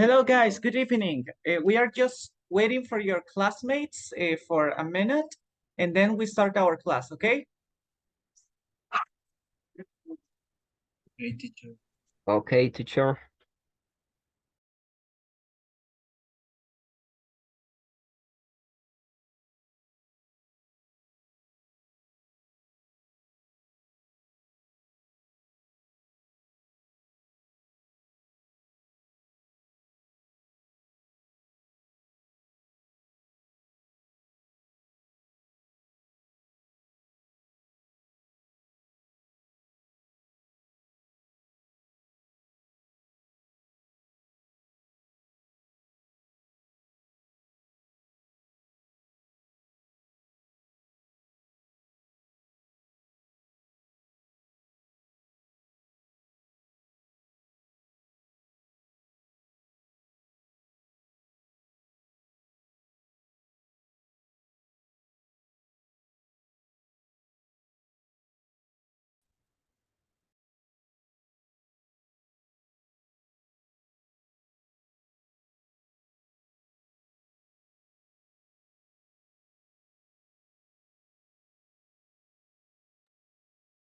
Hello, guys. Good evening. We are just waiting for your classmates for a minute, and then we start our class, okay? Okay, teacher. Okay, teacher.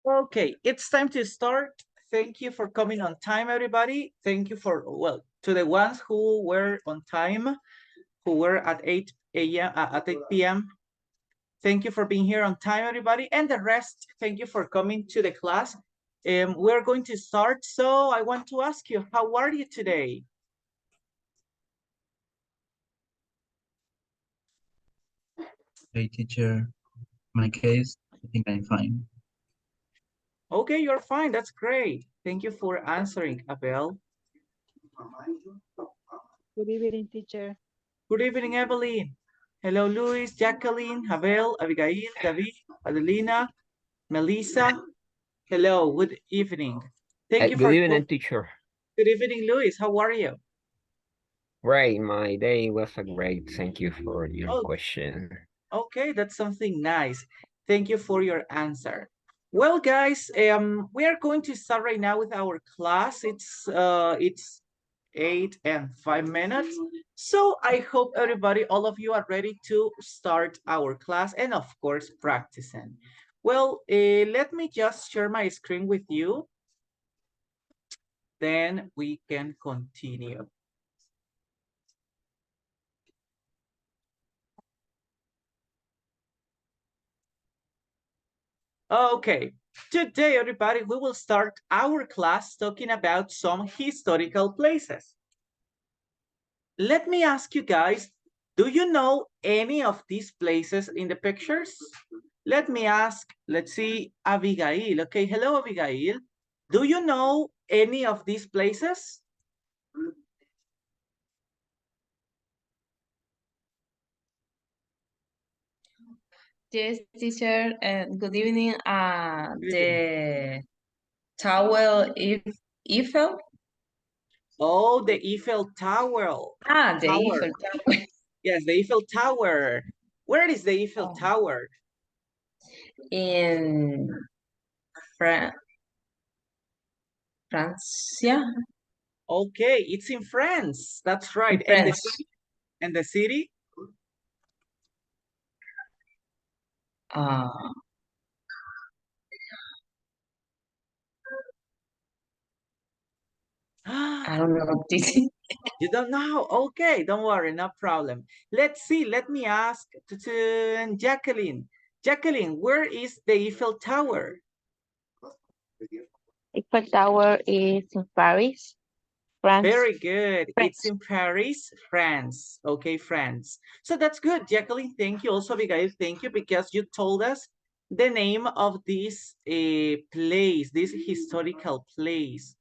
Okay, it's time to start. Thank you for coming on time, everybody. Thank you for, well, to the ones who were on time, who were at 8 a.m., at 8 p.m. Thank you for being here on time, everybody. And the rest, thank you for coming to the class. We're going to start. So I want to ask you, how are you today? Hey, teacher. My case, I think I'm fine. Okay, you're fine. That's great. Thank you for answering, Abel. Good evening, teacher. Good evening, Evelyn. Hello, Luis, Jacqueline, Abel, Abigail, David, Adelina, Melissa. Hello, good evening. Thank you Good for evening, teacher. Good evening, Luis. How are you? Great, my day was a great. Thank you for your Oh, question. okay, that's something nice. Thank you for your answer. Well, guys, we are going to start right now with our class. It's 8 and 5 minutes. So I hope everybody, all of you are ready to start our class and of course practicing. Well, let me just share my screen with you. Then we can continue. Okay, today, everybody, we will start our class talking about some historical places. Let me ask you guys, do you know any of these places in the pictures? Let me ask, let's see, Abigail. Okay, hello, Abigail. Do you know any of these places? Yes, teacher, and good evening. Good evening. The Tower Eiffel. Oh, the Eiffel Tower. The Eiffel Tower Yes, the Eiffel Tower. Where is the Eiffel Oh. Tower? in France. Yeah, Okay, it's in France. That's right. in And the France. city? And the city? Uh, I don't know. You don't know? Okay, don't worry, no problem. Let's see, let me ask to Jacqueline. Jacqueline, where is the Eiffel Tower? Eiffel Tower is in Paris, France. Very good. France. It's in Paris, France. Okay, France. So that's good, Jacqueline. Thank you. Also, Abigail, thank you because you told us the name of this place, this historical place.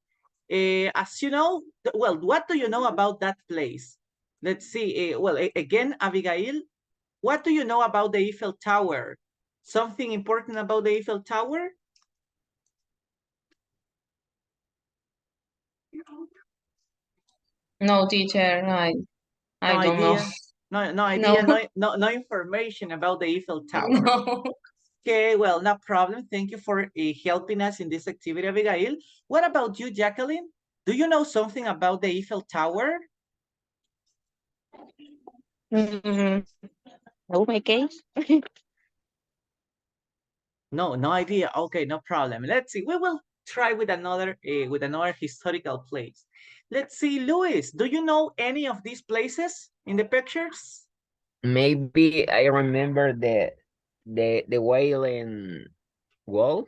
As you know, well, what do you know about that place? Let's see. Well, again, Abigail, what do you know about the Eiffel Tower? Something important about the Eiffel Tower? No, teacher. I No don't know. idea. No, no No, idea. No information about the Eiffel Tower. no. Okay, well, no problem. Thank you for helping us in this activity, Abigail. What about you, Jacqueline? Do you know something about the Eiffel Tower? Mm, no, my case. No, no idea. Okay, no problem. Let's see. We will try with another historical place. Let's see, Luis, do you know any of these places in the pictures? Maybe I remember the Wailing Wall.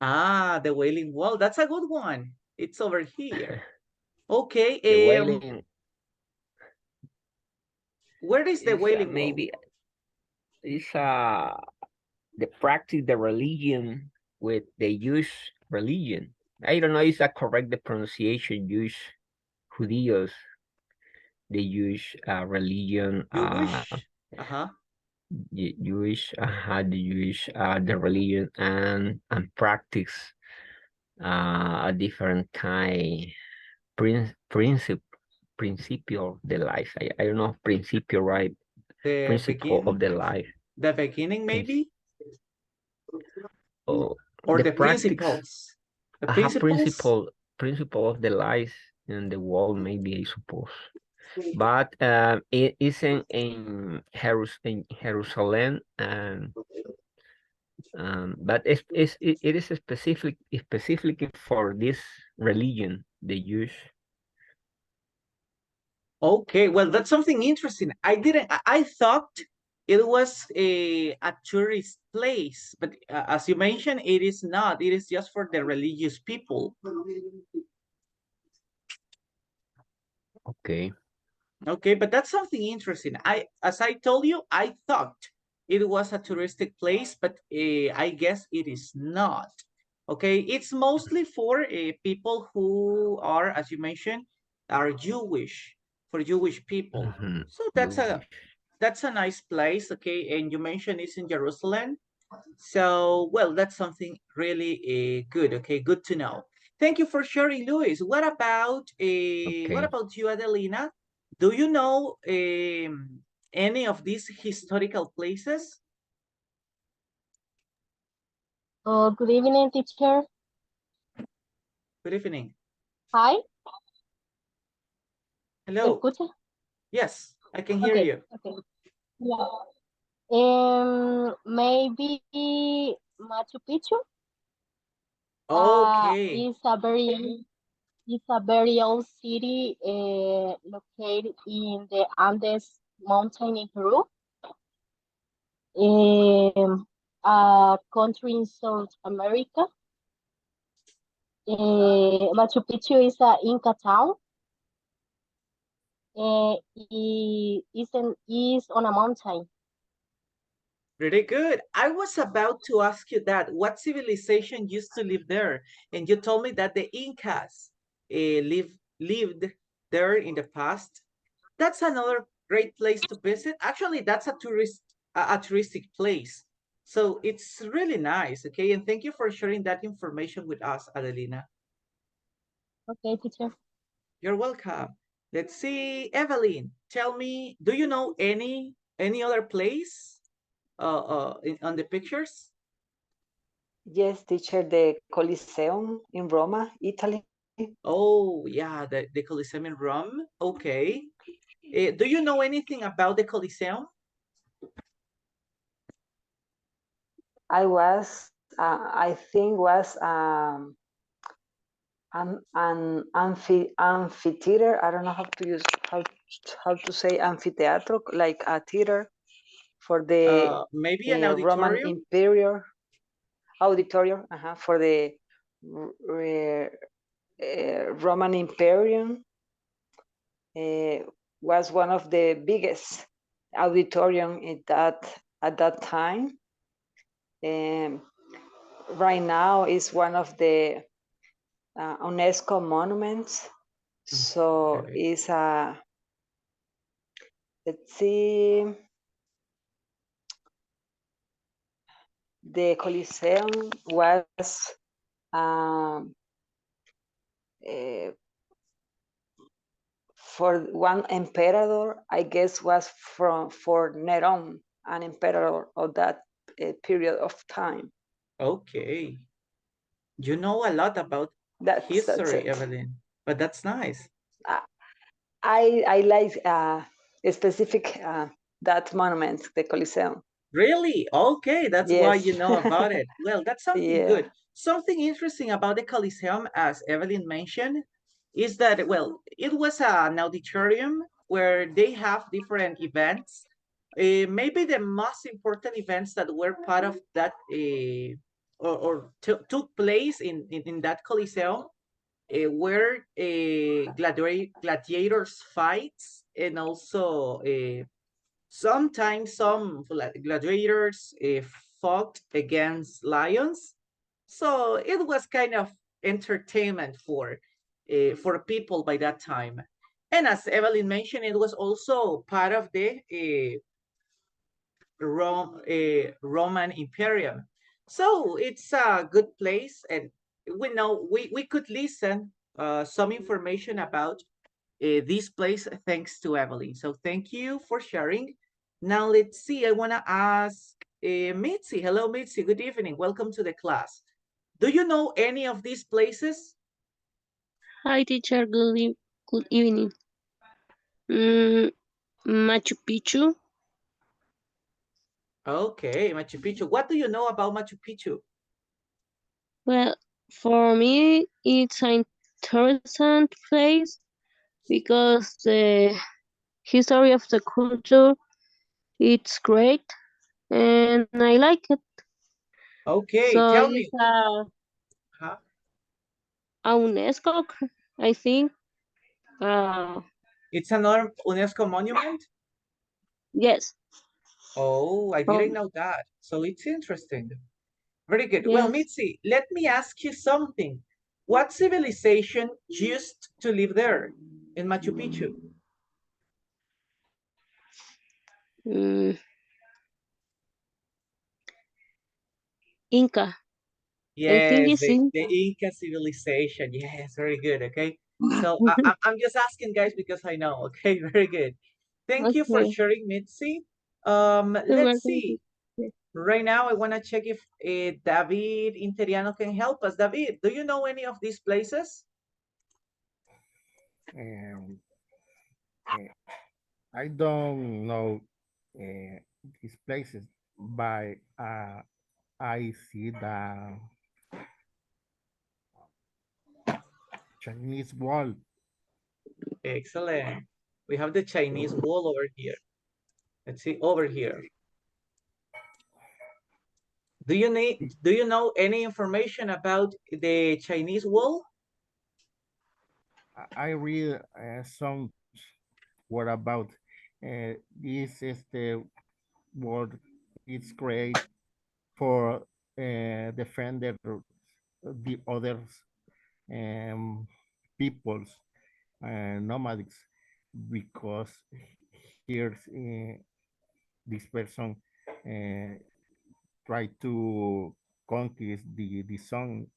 Ah, the Wailing Wall. That's a good one. It's over here. Okay, The Wailing. where is the Is Wailing Wall? maybe is the practice the religion with the Jewish religion. I don't know is that correct the pronunciation Jewish Judeos, the Jewish religion Jewish? Uh-huh. Jewish the Jewish the religion and practice a different kind principle of the life. I don't know principio right The principle of beginning? the life. The beginning, maybe? Oh, Or the the practice. principles? The Principle of the life in the world, maybe I suppose. But it isn't in Jerusalem, but it is specifically for this religion, the Jewish. Okay, well, that's something interesting. I thought it was a tourist place, but as you mentioned, it is not. It is just for the religious people. Okay. Okay, but that's something interesting. As I told you, I thought it was a touristic place, but I guess it is not. Okay, it's mostly for people who are, as you mentioned, are Jewish, for Jewish people. Mhm. So Jewish. that's a nice place. Okay, and you mentioned it's in Jerusalem. So, well, that's something really good. Okay, good to know. Thank you for sharing, Luis. What Okay. about you, Adelina? Do you know any of these historical places? Oh, good evening, teacher. Good evening. Hi, ¿me Hello. escucha? Yes, I can hear Okay, you. okay. Yeah. Maybe Machu Picchu. Okay. It's a very old city located in the Andes mountain in Peru. A country in South America. Machu Picchu is a Inca town. Is on a mountain. Pretty good. I was about to ask you that. What civilization used to live there? And you told me that the Incas lived there in the past. That's another great place to visit. Actually, that's a touristic place. So it's really nice. Okay, and thank you for sharing that information with us, Adelina. Okay, teacher. You're welcome. Let's see, Evelyn. Tell me, do you know any other place on the pictures? Yes, teacher, the Coliseum in Roma, Italy. Oh, yeah, the Coliseum in Rome. Okay. Do you know anything about the Coliseum? I think was an amphitheater. I don't know how to use how to say amphitheater, like a theater for the Maybe an Roman auditorium? Imperial auditorium for the Roman Imperium. Was one of the biggest auditorium at that time. Right now is one of the UNESCO monuments. So Okay. it's let's see, the Coliseum was for one emperor, I guess, was for Neron, an emperor of that period of time. Okay. You know a lot about That's history, it. Evelyn, but that's nice. I like specific that monument, the Coliseum. Really? Okay, that's why Yes. you know about it. Well, that's something Yeah. good. Something interesting about the Coliseum, as Evelyn mentioned, is that, well, it was an auditorium where they have different events. Maybe the most important events that were part of that or took place in that Coliseum were gladiators fights, and also sometimes some gladiators fought against lions. So it was kind of entertainment for people by that time. And as Evelyn mentioned, it was also part of the Roman Imperium. So it's a good place, and we know we could listen some information about this place thanks to Evelyn. So thank you for sharing. Now let's see, I want to ask Mitzi. Hello, Mitzi. Good evening. Welcome to the class. Do you know any of these places? Hi, teacher. Good evening. Machu Picchu. Okay, Machu Picchu. What do you know about Machu Picchu? Well, for me, it's an interesting place because the history of the culture it's great and I like it. Okay, So tell me. it's Huh? a UNESCO, I think. It's another UNESCO monument? Yes. Oh, I Oh, didn't know that. So it's interesting. Very good. Well, yes. Mitzi, let me ask you something. What civilization used to live there in Machu Picchu? Mm, Inca. I think Yes, it's Inca. the Inca civilization. Yes, very good. Okay. So I'm just asking guys because I know. Okay, very good. Thank you for Okay. sharing, Mitzi. You're Let's welcome. see. Right now, I want to check if David Interiano can help us. David, do you know any of these places? Um, I don't know these places, but I see the Chinese wall. Excellent. We have the Chinese wall over here. Let's see over here. Do you know any information about the Chinese wall? I read some what about this is the word it's great for defend the others peoples nomadics because here's this person uh, try to conquer the sun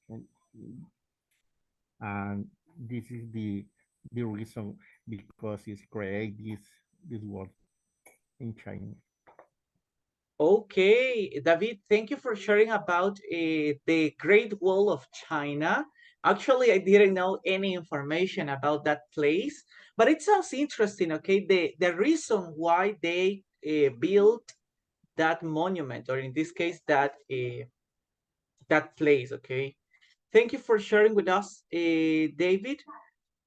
and this is the reason because it's create this world in China. Okay, David, thank you for sharing about the Great Wall of China. Actually, I didn't know any information about that place, but it sounds interesting, okay? The reason why they built that monument, or in this case, that place, okay? Thank you for sharing with us, David.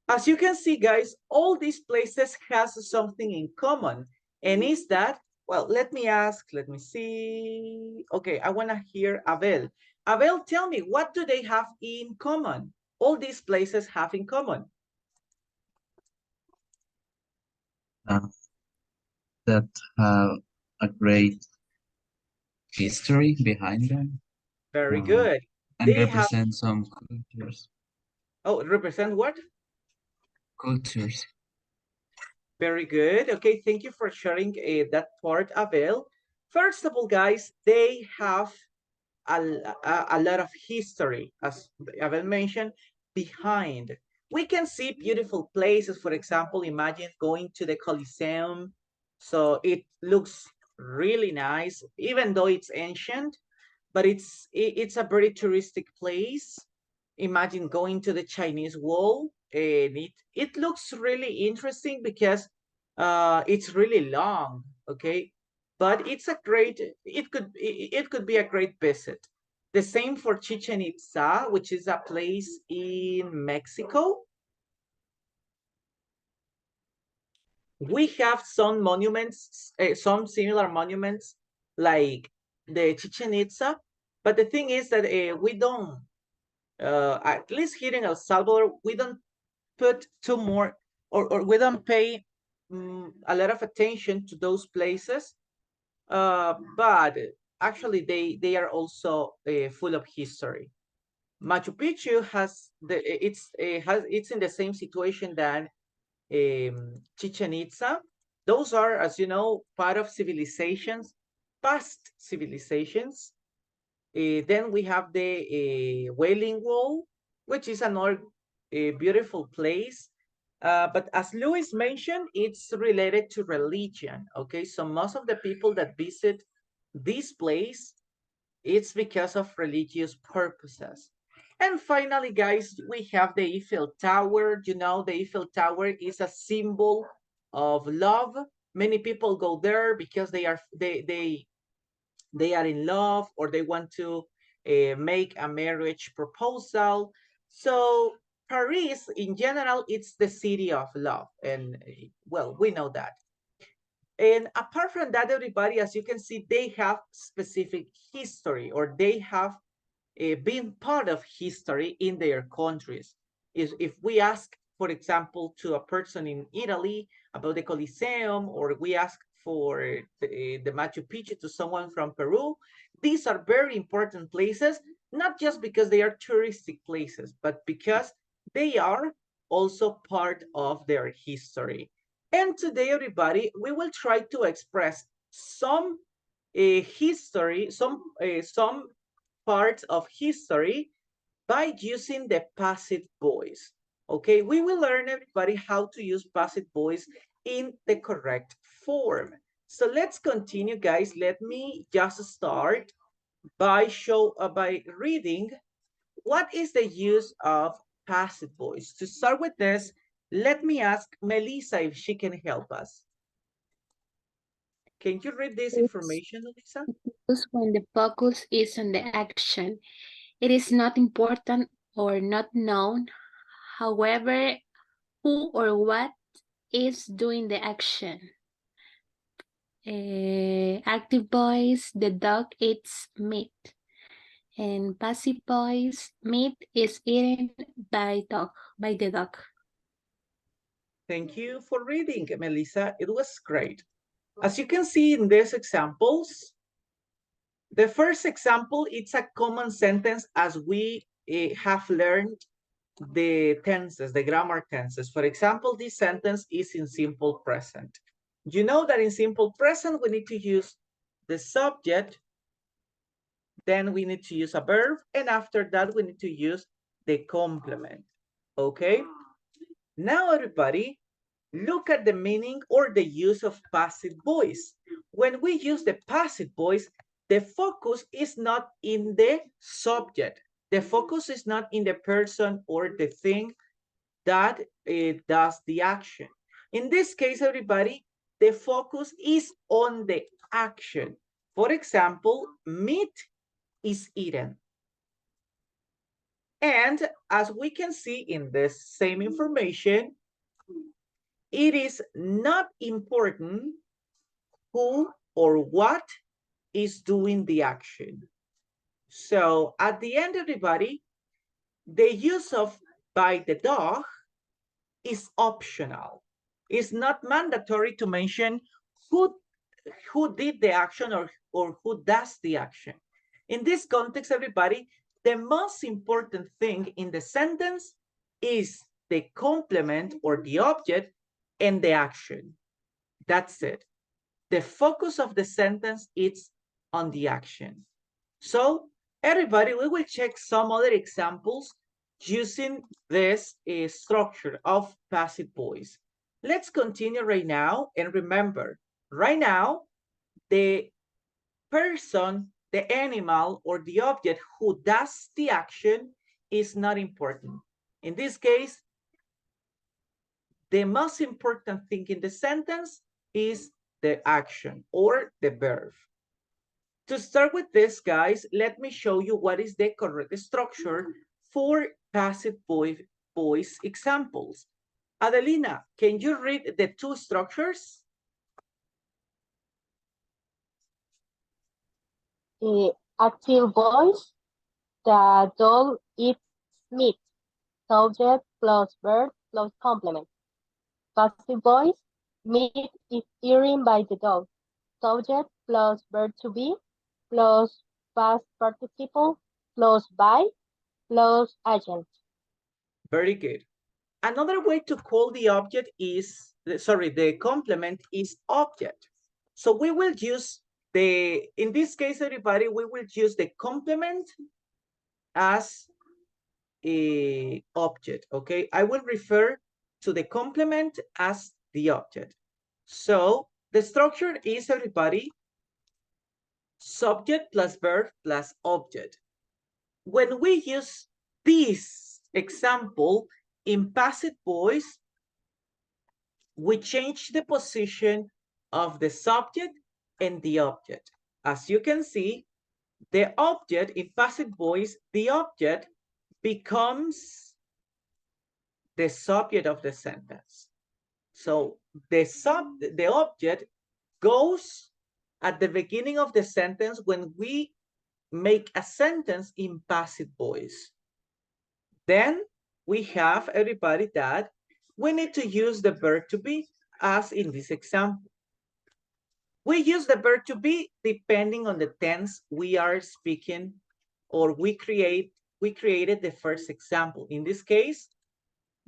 As you can see, guys, all these places has something in common, and is that, well, let me see. Okay, I want to hear Abel. Abel, tell me, what do they have in common? All these places have in common. Uh, that have a great history behind them Very uh, good. and They have, represent some cultures. oh, represent what? Cultures. Very good. Okay, thank you for sharing that part, Abel. First of all, guys, they have a lot of history, as Abel mentioned, behind. We can see beautiful places. For example, imagine going to the Colosseum. So it looks really nice, even though it's ancient, but it's a very touristic place. Imagine going to the Chinese Wall, and it looks really interesting because It's really long, okay? But it's a great, it could be a great visit. The same for Chichen Itza, which is a place in Mexico. We have some monuments, some similar monuments like the Chichen Itza, but the thing is that we don't, at least here in El Salvador, we don't put too more, or we don't pay a lot of attention to those places, but actually they are also full of history. Machu Picchu has it's in the same situation than Chichen Itza. Those are, as you know, part of civilizations, past civilizations. Then we have the Wailing Wall, which is another beautiful place. But as Luis mentioned, it's related to religion. Okay, so most of the people that visit this place, it's because of religious purposes. And finally, guys, we have the Eiffel Tower. You know, the Eiffel Tower is a symbol of love. Many people go there because they are in love, or they want to make a marriage proposal. So Paris, in general, it's the city of love, and well, we know that. And apart from that, everybody, as you can see, they have specific history, or they have been part of history in their countries. If we ask, for example, to a person in Italy about the Colosseum, or we ask for the Machu Picchu to someone from Peru, these are very important places, not just because they are touristic places, but because they are also part of their history. And today, everybody, we will try to express some history, some parts of history by using the passive voice. Okay, we will learn, everybody, how to use passive voice in the correct form. So let's continue, guys. Let me just start by reading what is the use of passive voice. To start with this, let me ask Melissa if she can help us. Can you read this information, Melissa? Because when the focus is on the action, it is not important or not known, however, who or what is doing the action. Active voice, the dog eats meat. And passive voice, meat is eaten by the dog. Thank you for reading, Melissa. It was great. As you can see in these examples, the first example, it's a common sentence as we have learned the tenses, the grammar tenses. For example, this sentence is in simple present. You know that in simple present, we need to use the subject, then we need to use a verb, and after that, we need to use the complement, okay? Now, everybody, look at the meaning or the use of passive voice. When we use the passive voice, the focus is not in the subject. The focus is not in the person or the thing that does the action. In this case, everybody, the focus is on the action. For example, meat is eaten. And as we can see in this same information, it is not important who or what is doing the action. So at the end, everybody, the use of by the dog is optional. It's not mandatory to mention who did the action or who does the action. In this context, everybody, the most important thing in the sentence is the complement or the object and the action. That's it. The focus of the sentence is on the action. So everybody, we will check some other examples using this structure of passive voice. Let's continue right now. And remember, right now, the person, the animal, or the object who does the action is not important. In this case, the most important thing in the sentence is the action or the verb. To start with this, guys, let me show you what is the correct structure for passive voice examples. Adelina, can you read the two structures? Active voice, the dog eats meat. Subject plus verb plus complement. Passive voice, meat is eaten by the dog. Subject plus verb to be plus past participle plus by plus agent. Very good. Another way to call the object is, sorry, the complement is object. So we will use in this case, everybody, we will use the complement as a object, okay? I will refer to the complement as the object. So the structure is, everybody, subject plus verb plus object. When we use this example in passive voice, we change the position of the subject and the object. As you can see, the object in passive voice, the object becomes the subject of the sentence. So the object goes at the beginning of the sentence when we make a sentence in passive voice. Then we have, everybody, that we need to use the verb to be, as in this example. We use the verb to be depending on the tense we are speaking, or we created the first example. In this case,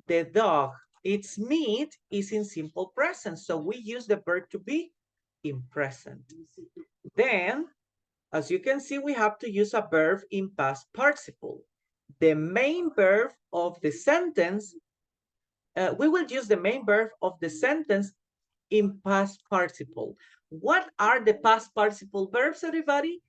the dog eats meat is in simple present, so we use the verb to be in present. Then, as you can see, we have to use a verb in past participle. The main verb of the sentence, we will use the main verb of the sentence in past participle. What are the past participle verbs, everybody?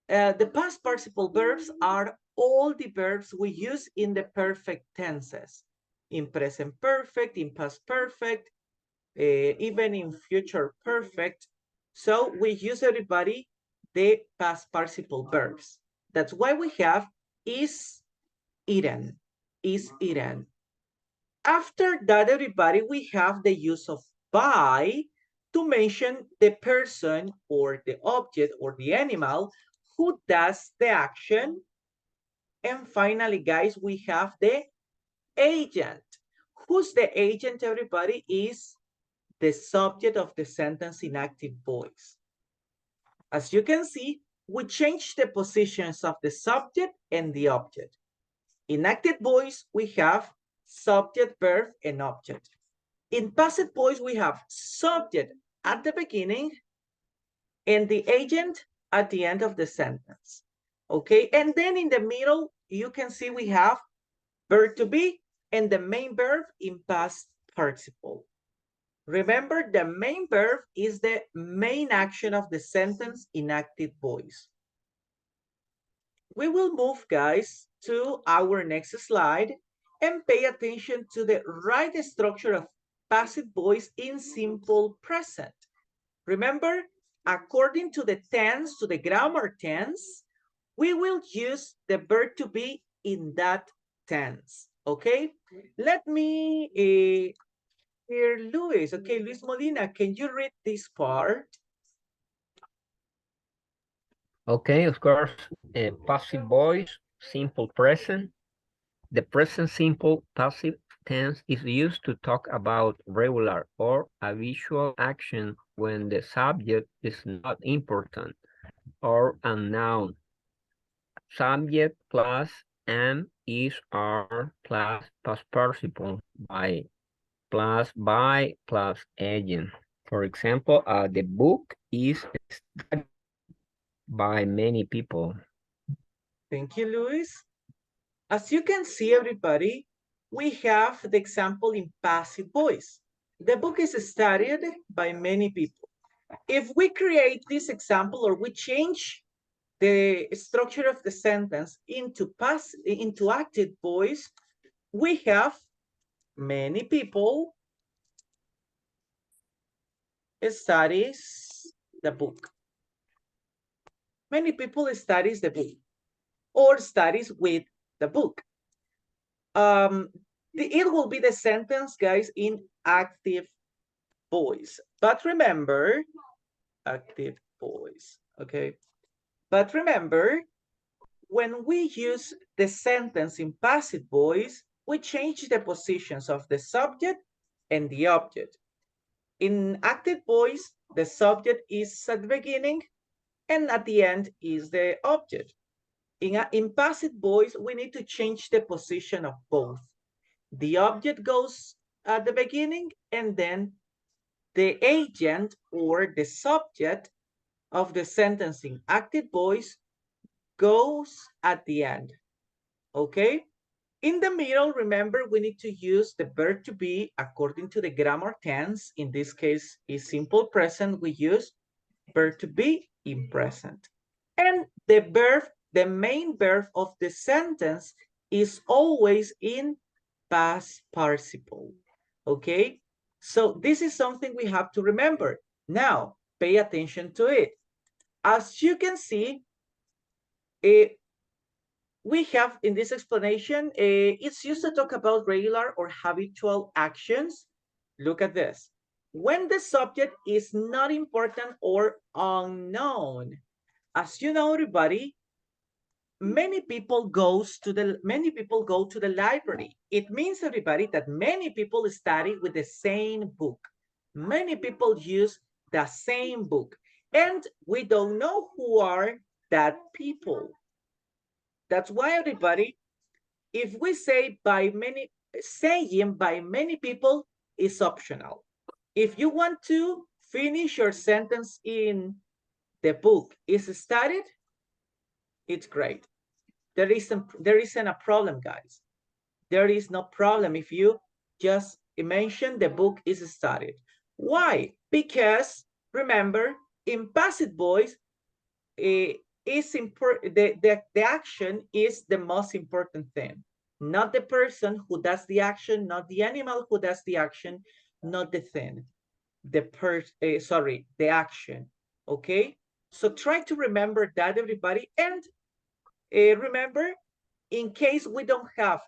The past participle verbs are all the verbs we use in the perfect tenses. In present perfect, in past perfect, even in future perfect. So we use, everybody, the past participle verbs. That's why we have is eaten, is eaten. After that, everybody, we have the use of by to mention the person or the object or the animal who does the action. And finally, guys, we have the agent. Who's the agent, everybody? Is the subject of the sentence in active voice. As you can see, we change the positions of the subject and the object. In active voice, we have subject, verb, and object. In passive voice, we have subject at the beginning and the agent at the end of the sentence. Okay, and then in the middle, you can see we have verb to be and the main verb in past participle. Remember, the main verb is the main action of the sentence in active voice. We will move, guys, to our next slide and pay attention to the right structure of passive voice in simple present. Remember, according to the tense, to the grammar tense, we will use the verb to be in that tense, okay? Let me hear Luis. Okay, Luis Molina, can you read this part? Okay, of course. Passive voice, simple present. The present simple passive tense is used to talk about regular or habitual action when the subject is not important or unknown. Subject plus am, is, are plus past participle by plus by plus agent. For example, the book is studied by many people. Thank you, Luis. As you can see, everybody, we have the example in passive voice. The book is studied by many people. If we create this example or we change the structure of the sentence into active voice, we have many people studies the book. Many people studies the book or studies with the book. It will be the sentence, guys, in active voice. But remember, active voice, okay? But remember, when we use the sentence in passive voice, we change the positions of the subject and the object. In active voice, the subject is at the beginning and at the end is the object. In passive voice, we need to change the position of both. The object goes at the beginning and then the agent or the subject of the sentence in active voice goes at the end, okay? In the middle, remember, we need to use the verb to be according to the grammar tense. In this case, is simple present. We use verb to be in present. And the verb, the main verb of the sentence is always in past participle, okay? So this is something we have to remember. Now, pay attention to it. As you can see, we have in this explanation, it's used to talk about regular or habitual actions. Look at this. When the subject is not important or unknown. As you know, everybody, many people go to the library. It means, everybody, that many people study with the same book. Many people use the same book. And we don't know who are that people. That's why, everybody, if we say by many, saying by many people is optional. If you want to finish your sentence in the book is studied, it's great. There isn't a problem, guys. There is no problem if you just mention the book is studied. Why? Because remember, in passive voice, is important. The action is the most important thing, not the person who does the action, not the animal who does the action, not the thing. The action. Okay. So try to remember that, everybody, and remember, in case we don't have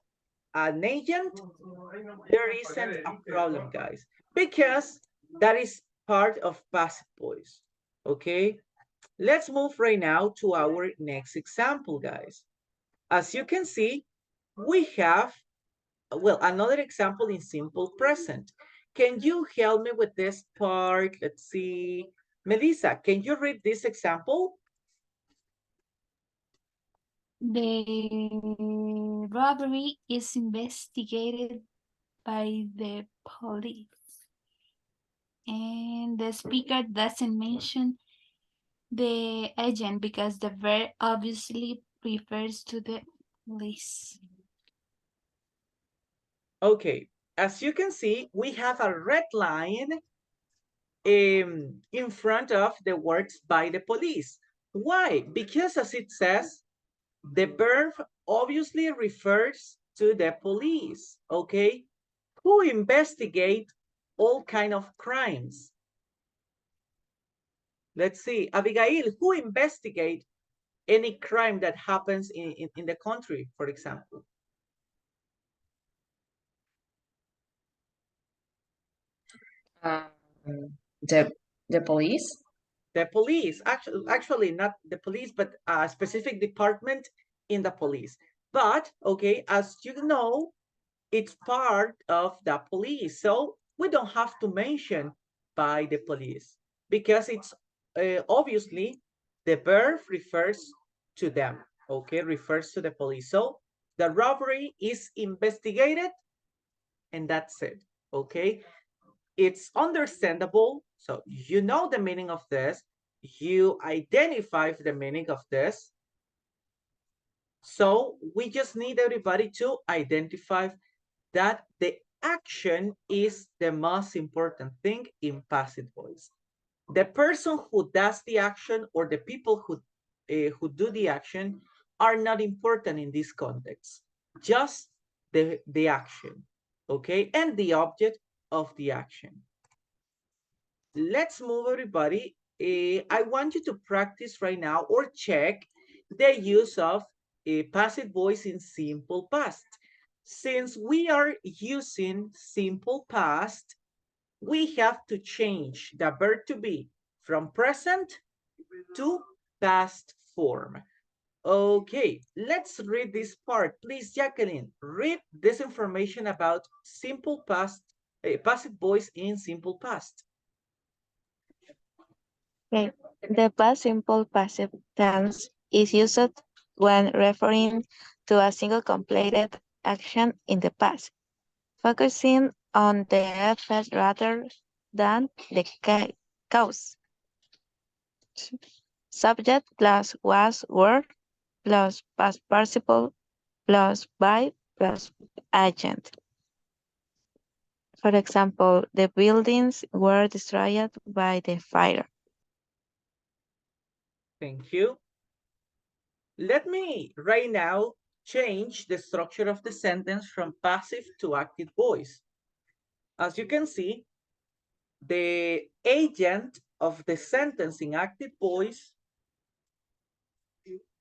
an agent, there isn't a problem, guys, because that is part of passive voice. Okay. Let's move right now to our next example, guys. As you can see, we have, well, another example in simple present. Can you help me with this part? Let's see. Melissa, can you read this example? The robbery is investigated by the police. And the speaker doesn't mention the agent because the verb obviously refers to the police. Okay, as you can see, we have a red line in front of the words by the police. Why? Because as it says, the verb obviously refers to the police, okay? Who investigate all kind of crimes? Let's see, Abigail, who investigate any crime that happens in the country, for example? The police. The police, actually not the police, but a specific department in the police. But, okay, as you know, it's part of the police. So we don't have to mention by the police because it's obviously the verb refers to them, okay, refers to the police. So the robbery is investigated and that's it, okay? It's understandable. So you know the meaning of this. You identify the meaning of this. So we just need everybody to identify that the action is the most important thing in passive voice. The person who does the action or the people who do the action are not important in this context. Just the action, okay? And the object of the action. let's move everybody. I want you to practice right now or check the use of a passive voice in simple past. Since we are using simple past, we have to change the verb to be from present to past form. Okay, let's read this part. Please, Jacqueline, read this information about simple past, passive voice in simple past. Okay. The past simple passive tense is used when referring to a single completed action in the past, focusing on the effect rather than the cause. Subject plus was were plus past participle plus by plus agent. For example, the buildings were destroyed by the fire. Thank you. Let me right now change the structure of the sentence from passive to active voice. As you can see, the agent of the sentence in active voice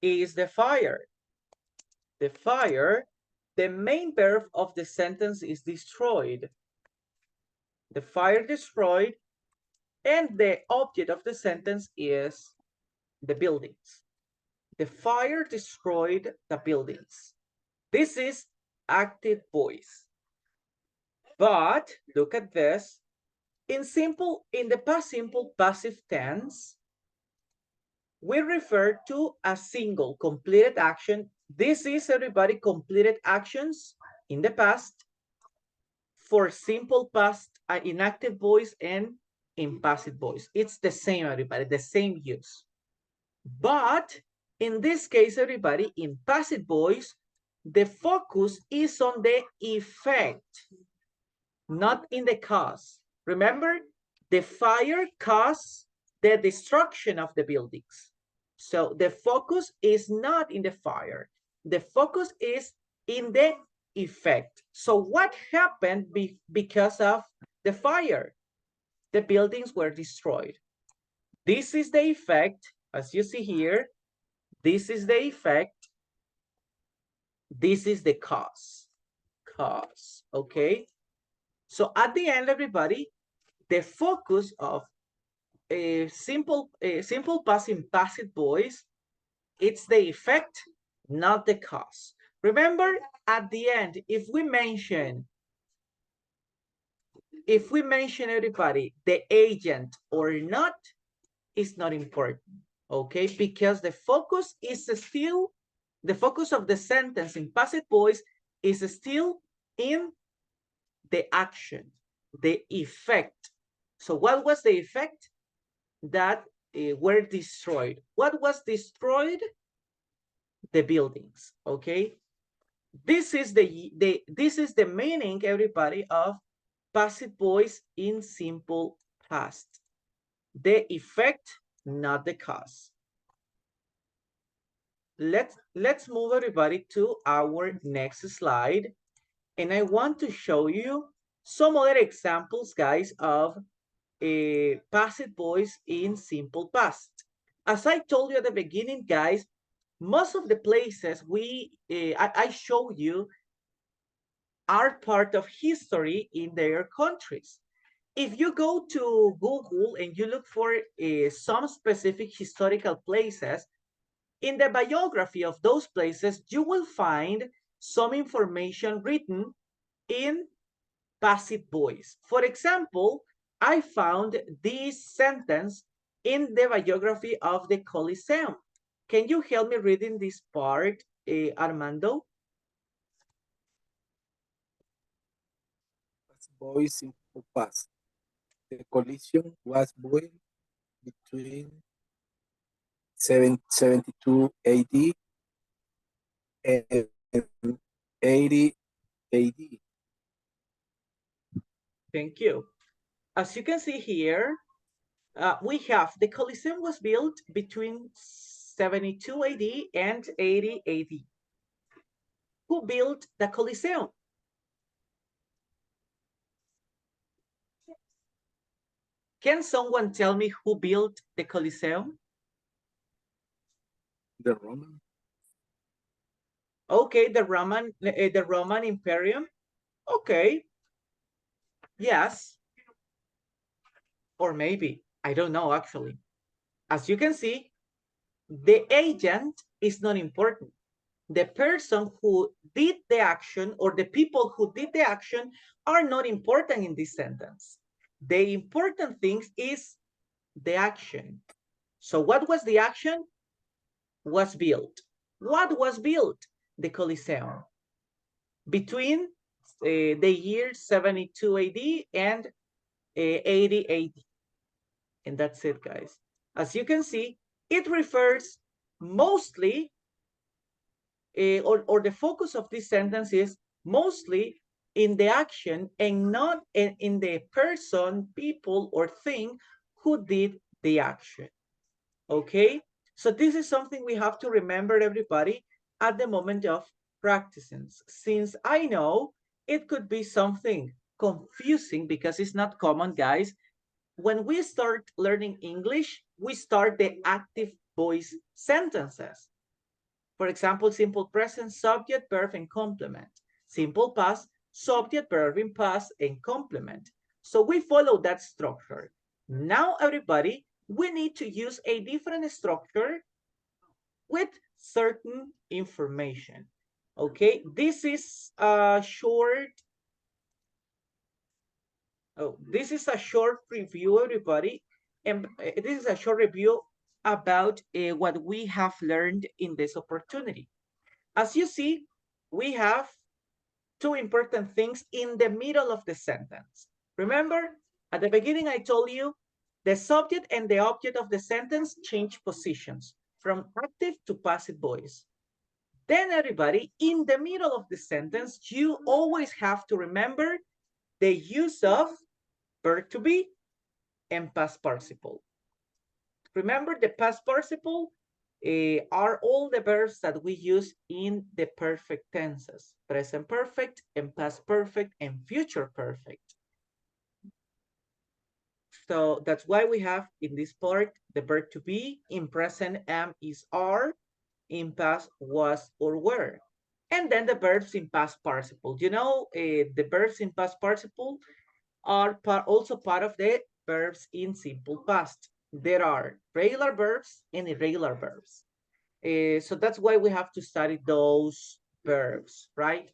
is the fire. The fire, the main verb of the sentence is destroyed. The fire destroyed, and the object of the sentence is the buildings. The fire destroyed the buildings. This is active voice. But look at this. In the past simple passive tense, we refer to a single completed action. This is, everybody, completed actions in the past for simple past in active voice and in passive voice. It's the same, everybody, the same use. But in this case, everybody, in passive voice, the focus is on the effect, not in the cause. Remember, the fire caused the destruction of the buildings. So the focus is not in the fire. The focus is in the effect. So what happened because of the fire? The buildings were destroyed. This is the effect, as you see here. This is the effect. This is the cause. Cause, okay? So at the end, everybody, the focus of a simple passive voice, it's the effect, not the cause. Remember, at the end, if we mention everybody, the agent or not, is not important, okay? Because the focus is still, the focus of the sentence in passive voice is still in the action, the effect. So what was the effect? That were destroyed. What was destroyed? The buildings, okay? This is the meaning, everybody, of passive voice in simple past. The effect, not the cause. Let's move, everybody, to our next slide. And I want to show you some other examples, guys, of a passive voice in simple past. As I told you at the beginning, guys, most of the places I show you are part of history in their countries. If you go to Google and you look for some specific historical places, in the biography of those places, you will find some information written in passive voice. For example, I found this sentence in the biography of the Colosseum. Can you help me reading this part, Armando? Voice simple past. The collision was built between 772 AD and 80 AD. Thank you. As you can see here, we have the Colosseum was built between 72 AD and 80 AD. Who built the Colosseum? Can someone tell me who built the Coliseum? The Roman. Okay, the Roman Imperium. Okay. Yes. Or maybe, I don't know actually. As you can see, the agent is not important. The person who did the action or the people who did the action are not important in this sentence. The important thing is the action. So what was the action? Was built. What was built? The Coliseum. Between the year 72 AD and 80 AD. And that's it, guys. As you can see, it refers mostly, or the focus of this sentence is mostly in the action and not in the person, people, or thing who did the action. Okay? So this is something we have to remember, everybody, at the moment of practicing. Since I know it could be something confusing because it's not common, guys. When we start learning English, we start the active voice sentences. For example, simple present, subject, verb, and complement. Simple past, subject, verb in past, and complement. So we follow that structure. Now, everybody, we need to use a different structure with certain information. Okay, this is a short this is a short review, everybody. And this is a short review about what we have learned in this opportunity. As you see, we have two important things in the middle of the sentence. Remember, at the beginning, I told you the subject and the object of the sentence change positions from active to passive voice. Then, everybody, in the middle of the sentence, you always have to remember the use of verb to be and past participle. Remember, the past participle are all the verbs that we use in the perfect tenses: present perfect and past perfect and future perfect. So that's why we have in this part the verb to be, in present am, is, are, in past was or were. And then the verbs in past participle. You know, the verbs in past participle are also part of the verbs in simple past. There are regular verbs and irregular verbs. So that's why we have to study those verbs, right?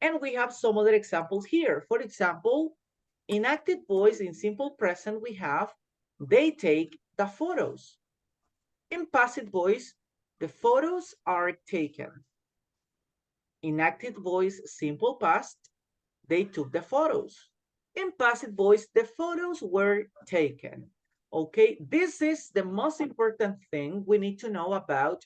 And we have some other examples here. For example, in active voice, in simple present, we have they take the photos. In passive voice, the photos are taken. In active voice, simple past, they took the photos. In passive voice, the photos were taken. Okay, this is the most important thing we need to know about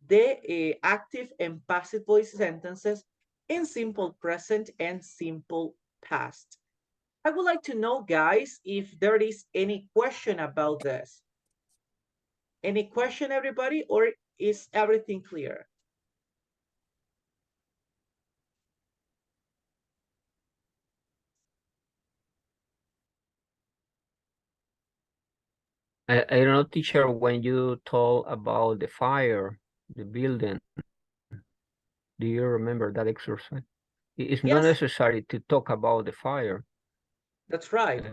the active and passive voice sentences in simple present and simple past. I would like to know, guys, if there is any question about this. Any question, everybody, or is everything clear? I don't know, teacher, when you told about the fire, the building, do you remember that exercise? It's not Yes, necessary to talk about the fire. that's right.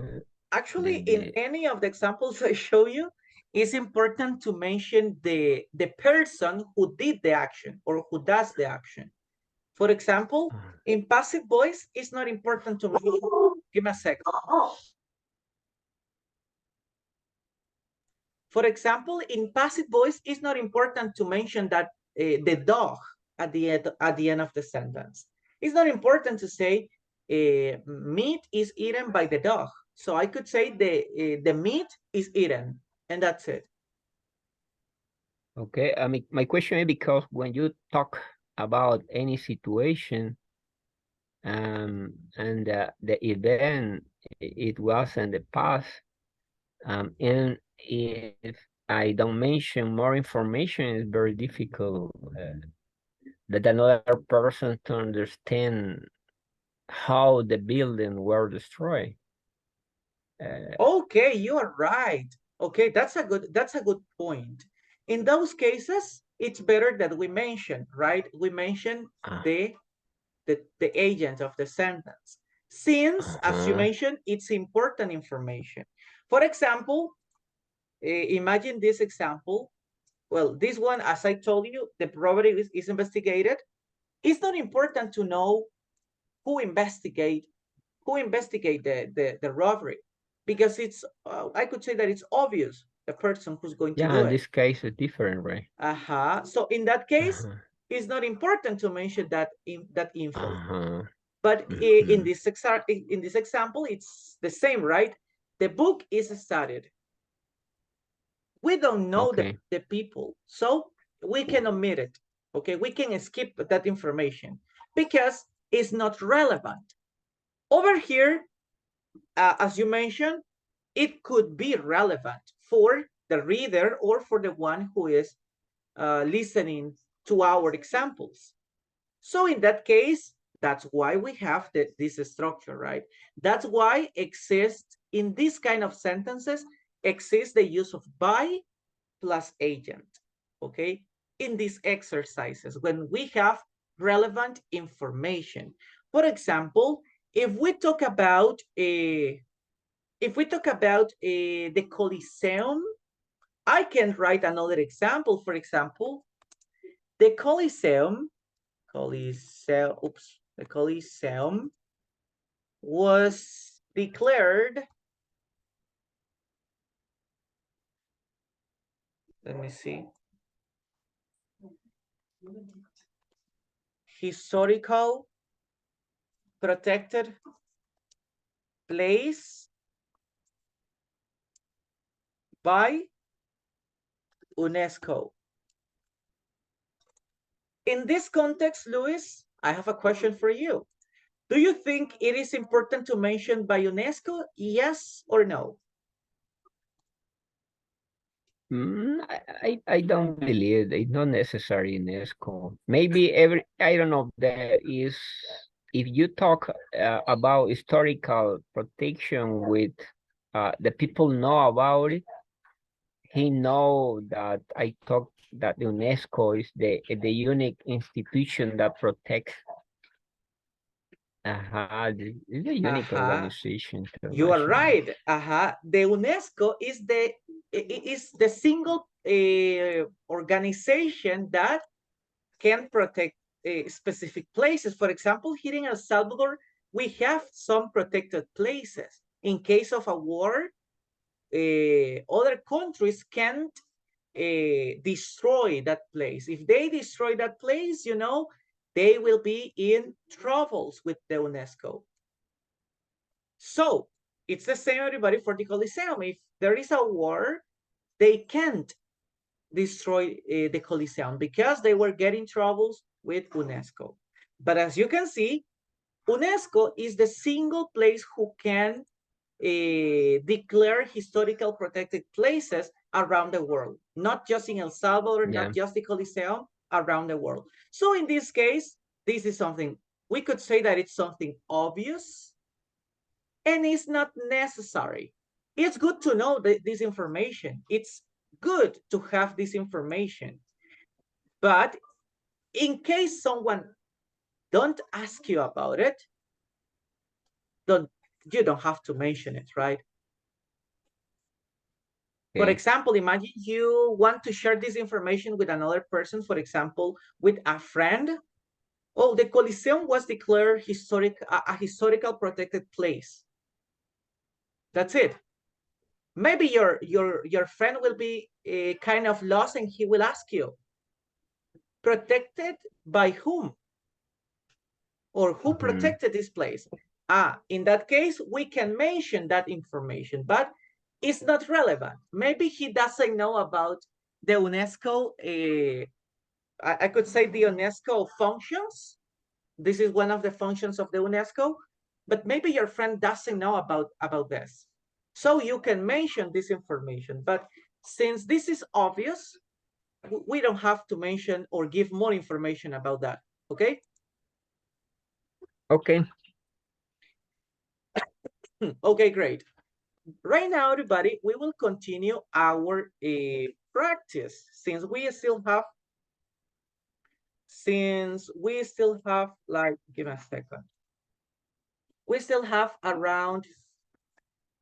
Actually, in The any of the examples I show you, it's important to mention the person who did the action or who does the action. For example, in passive voice, it's not important to mention. Give me a second. For example, in passive voice, it's not important to mention that the dog at the end of the sentence. It's not important to say meat is eaten by the dog. So I could say the meat is eaten, and that's it. Okay, I mean, my question is because when you talk about any situation, and the event it was in the past, and if I don't mention more information, it's very difficult that another person to understand how the building were destroyed. Okay, you are right. Okay, that's a good point. In those cases, it's better that we mention, right? We mention the agent of the sentence. Since, as you mentioned, it's important information. For example, imagine this example. Well, this one, as I told you, the robbery is investigated. It's not important to know who investigate the robbery, because it's I could say that it's obvious the person who's going to do in it. this case it's different, right? So in that case, it's not important to mention that info. But in this example, it's the same, right? The book is studied. We don't know the people, so we can omit it. Okay, we can skip that information because it's not relevant. Over here, as you mentioned, it could be relevant for the reader or for the one who is listening to our examples. So in that case, that's why we have this structure, right? That's why exists in this kind of sentences, exists the use of by plus agent, okay? In these exercises, when we have relevant information. For example, if we talk about the Coliseum, I can write another example. For example, the Coliseum was declared, let me see, historical protected place by UNESCO. In this context, Luis, I have a question for you. Do you think it is important to mention by UNESCO? Yes or no? I don't believe it's not necessary in UNESCO. Maybe I don't know, there is, if you talk about historical protection with the people know about it, he know that I talk that the UNESCO is the unique institution that protects. It's a unique organization. You are right. The UNESCO is the single organization that can protect specific places. For example, here in El Salvador, we have some protected places. In case of a war, other countries can't destroy that place. If they destroy that place, you know, they will be in troubles with the UNESCO. So it's the same, everybody, for the Coliseum. If there is a war, they can't destroy the Coliseum because they were getting troubles with UNESCO. But as you can see, UNESCO is the single place who can declare historical protected places around the world, not just in El Salvador, not just the Coliseum, around the world. So in this case, this is something, we could say that it's something obvious and it's not necessary. It's good to know this information. It's good to have this information. But in case someone don't ask you about it, you don't have to mention it, right? For example, imagine you want to share this information with another person, for example, with a friend. Oh, the Coliseum was declared a historical protected place. That's it. Maybe your friend will be kind of lost and he will ask you, protected by whom? Or who protected this place? In that case, we can mention that information, but it's not relevant. Maybe he doesn't know about the UNESCO, I could say the UNESCO functions. This is one of the functions of the UNESCO, but maybe your friend doesn't know about this. So you can mention this information, but since this is obvious, we don't have to mention or give more information about that, okay? Okay. Okay, great. Right now, everybody, we will continue our practice since we still have like, give me a second. We still have around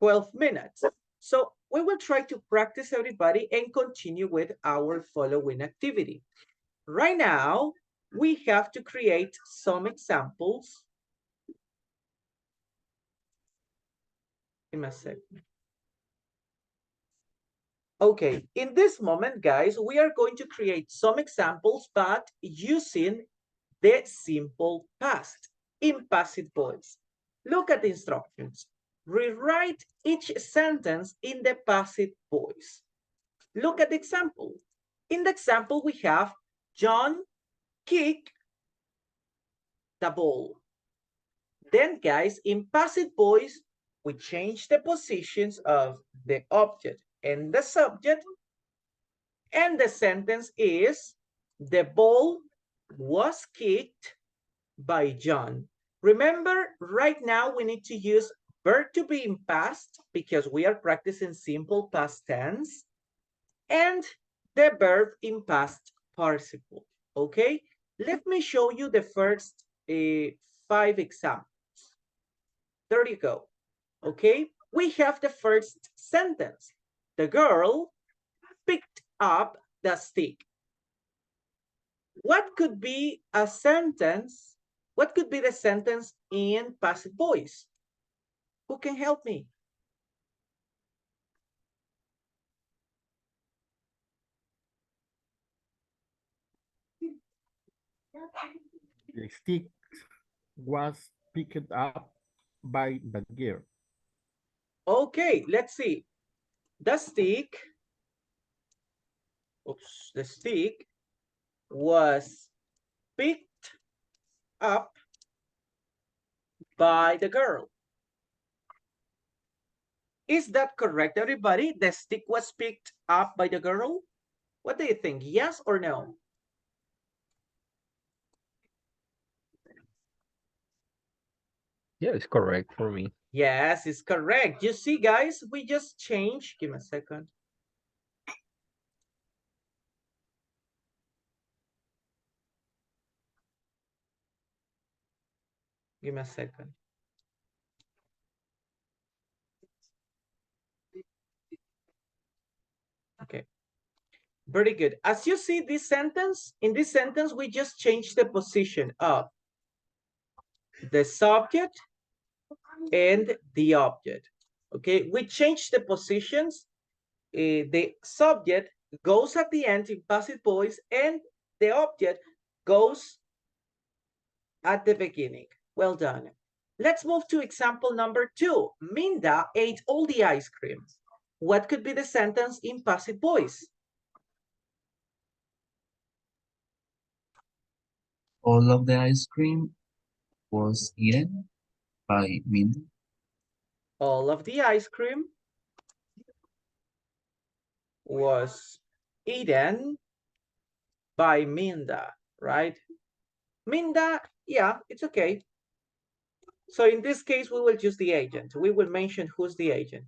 12 minutes. So we will try to practice, everybody, and continue with our following activity. Right now, we have to create some examples. Give me a second. Okay, in this moment, guys, we are going to create some examples, but using the simple past in passive voice. Look at the instructions. Rewrite each sentence in the passive voice. Look at the example. In the example, we have John kicked the ball. Then, guys, in passive voice, we change the positions of the object and the subject. And the sentence is, the ball was kicked by John. Remember, right now we need to use verb to be in past because we are practicing simple past tense, and the verb in past participle. Okay, let me show you the first 5 examples. There you go. Okay, we have the first sentence. The girl picked up the stick. What could be a sentence? What could be the sentence in passive voice? Who can help me? The stick was picked up by the girl. Okay, let's see. The stick was picked up by the girl. Is that correct, everybody? The stick was picked up by the girl? What do you think? Yes or no? Yeah, it's correct for me. Yes, it's correct. You see, guys, we just changed. Give me a second. Give me a second. Okay. Very good. As you see this sentence, in this sentence, we just changed the position of the subject and the object. Okay, we changed the positions. The subject goes at the end in passive voice and the object goes at the beginning. Well done. Let's move to example number 2. Minda ate all the ice cream. What could be the sentence in passive voice? All of the ice cream was eaten by Minda. All of the ice cream was eaten by Minda, right? Minda, yeah, it's okay. So in this case, we will use the agent. We will mention who's the agent.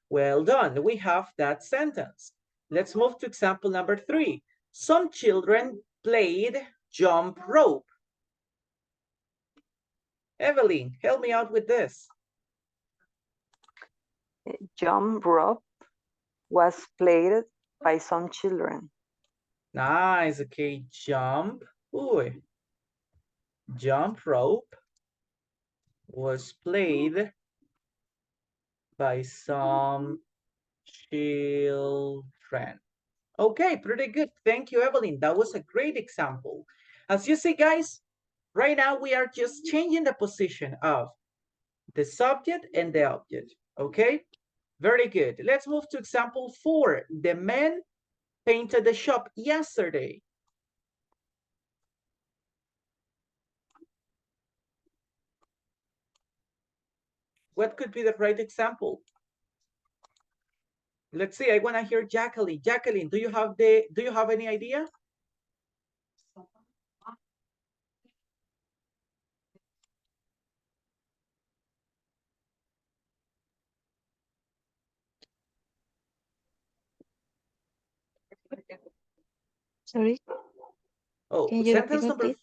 Well done, we have that sentence. Let's move to example number 3. Some children played jump rope. Evelyn, help me out with this. Jump rope was played by some children. Nice, okay, jump rope was played by some children. Okay, pretty good. Thank you, Evelyn. That was a great example. As you see, guys, right now we are just changing the position of the subject and the object. Okay, very good. Let's move to example 4. The man painted the shop yesterday. What could be the right example? Let's see. I want to hear Jacqueline. Jacqueline, do you have any idea? Sorry, Oh, can you repeat me, please?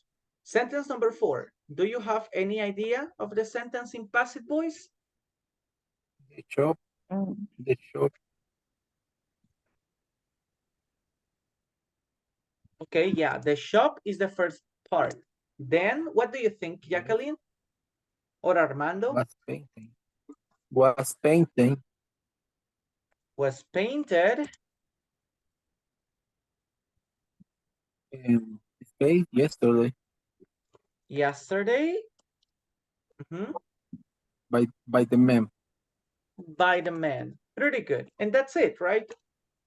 sentence number 4. Do you have any idea of the sentence in passive voice? The shop, Mm, the shop, Okay, yeah, the shop is the first part. Then, what do you think, Jacqueline? Or Armando? was painting. Was painting. Was painted. Space yesterday Yesterday. Mhm. by the man. By the man. Pretty good. And that's it, right?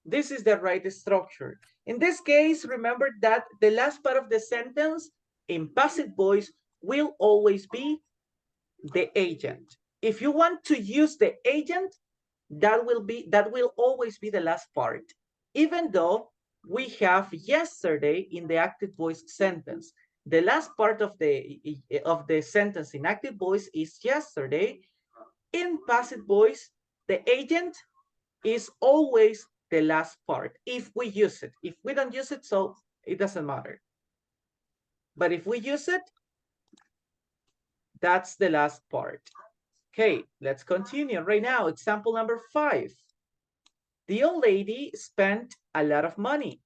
This is the right structure. In this case, remember that the last part of the sentence in passive voice will always be the agent. If you want to use the agent, that will always be the last part, even though we have yesterday in the active voice sentence. The last part of the sentence in active voice is yesterday. In passive voice, the agent is always the last part if we use it. If we don't use it, so it doesn't matter. But if we use it, that's the last part. Okay, let's continue right now. Example number 5. The old lady spent a lot of money.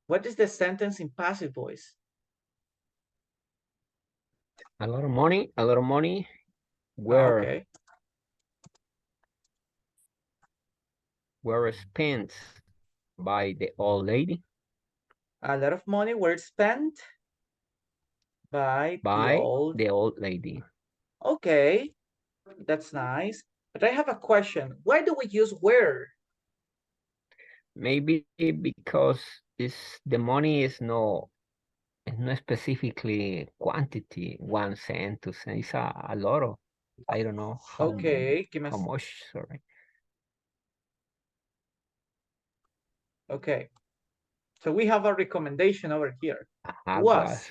What is the sentence in passive voice? A lot of money, a lot of money. Okay. Were spent by the old lady. A lot of money were spent by the old lady. Okay, that's nice. But I have a question. Why do we use where? Maybe because the money is not specifically quantity, 1 cent, 2 cents. It's a lot of, I don't know how, Okay, how much, sorry. Okay. So we have a recommendation over here. Was.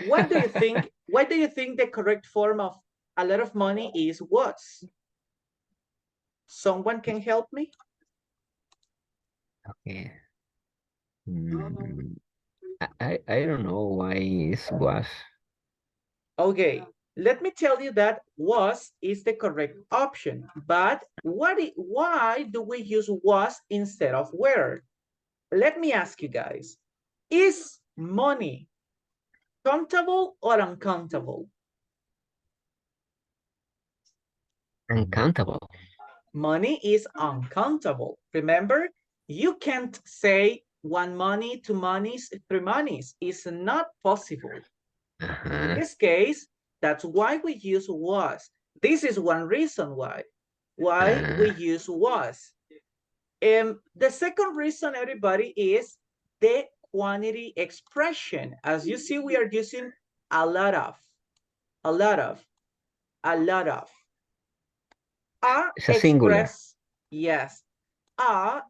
What do you think? What do you think the correct form of a lot of money is was? Someone can help me? Okay. I don't know why it was. Okay, let me tell you that was is the correct option. But why do we use was instead of were? Let me ask you guys, is money countable or uncountable? Uncountable. Money is uncountable. Remember, you can't say 1 money, 2 monies, 3 monies. It's not possible. In this case, that's why we use was. This is one reason why we use was. The second reason, everybody, is the quantity expression. As you see, we are using a lot of, a lot of, a lot of. It's a singular. Yes.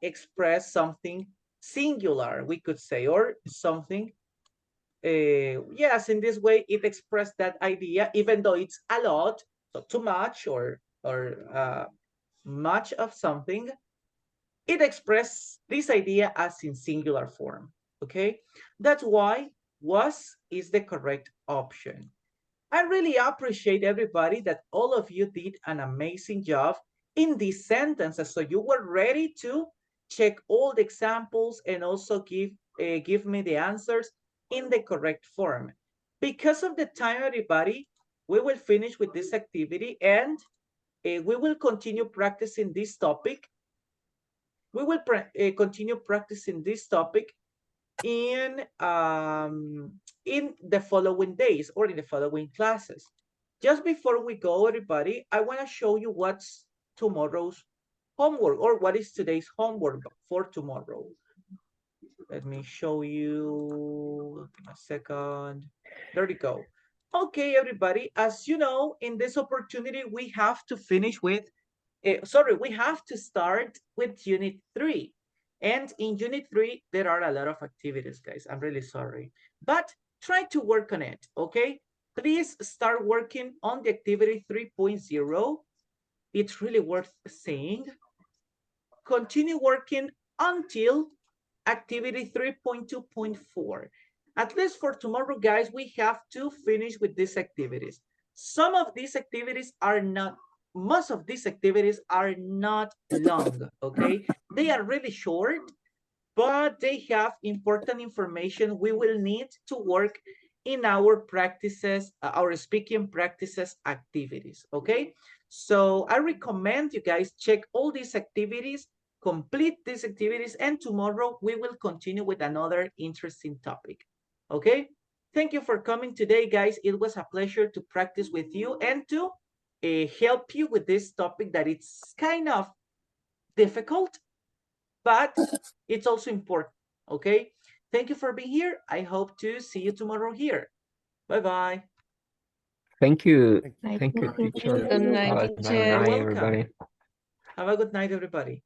Express something singular, we could say, or something. Yes, in this way, it expressed that idea, even though it's a lot, so too much or much of something. It expressed this idea as in singular form. Okay, that's why was is the correct option. I really appreciate everybody that all of you did an amazing job in these sentences. So you were ready to check all the examples and also give me the answers in the correct form. Because of the time, everybody, we will finish with this activity and we will continue practicing this topic. We will continue practicing this topic in the following days or in the following classes. Just before we go, everybody, I want to show you what's tomorrow's homework or what is today's homework for tomorrow. Let me show you a second. There we go. Okay, everybody, as you know, in this opportunity, we have to finish with, we have to start with Unit 3. And in Unit 3, there are a lot of activities, guys. I'm really sorry. But try to work on it, okay? Please start working on the activity 3.0. it's really worth saying. Continue working until activity 3.2.4. At least for tomorrow, guys, we have to finish with these activities. Some of these activities are not, most of these activities are not long, okay? They are really short, but they have important information we will need to work in our practices, our speaking practices activities, okay? So I recommend you guys check all these activities, complete these activities, and tomorrow we will continue with another interesting topic, okay? Thank you for coming today, guys. It was a pleasure to practice with you and to help you with this topic that it's kind of difficult, but it's also important, okay? Thank you for being here. I hope to see you tomorrow here. Bye-bye. Thank you. Night, Thank you, teacher. teacher. Good night, Have a teacher. nice You're night, welcome. everybody. Have a good night, everybody.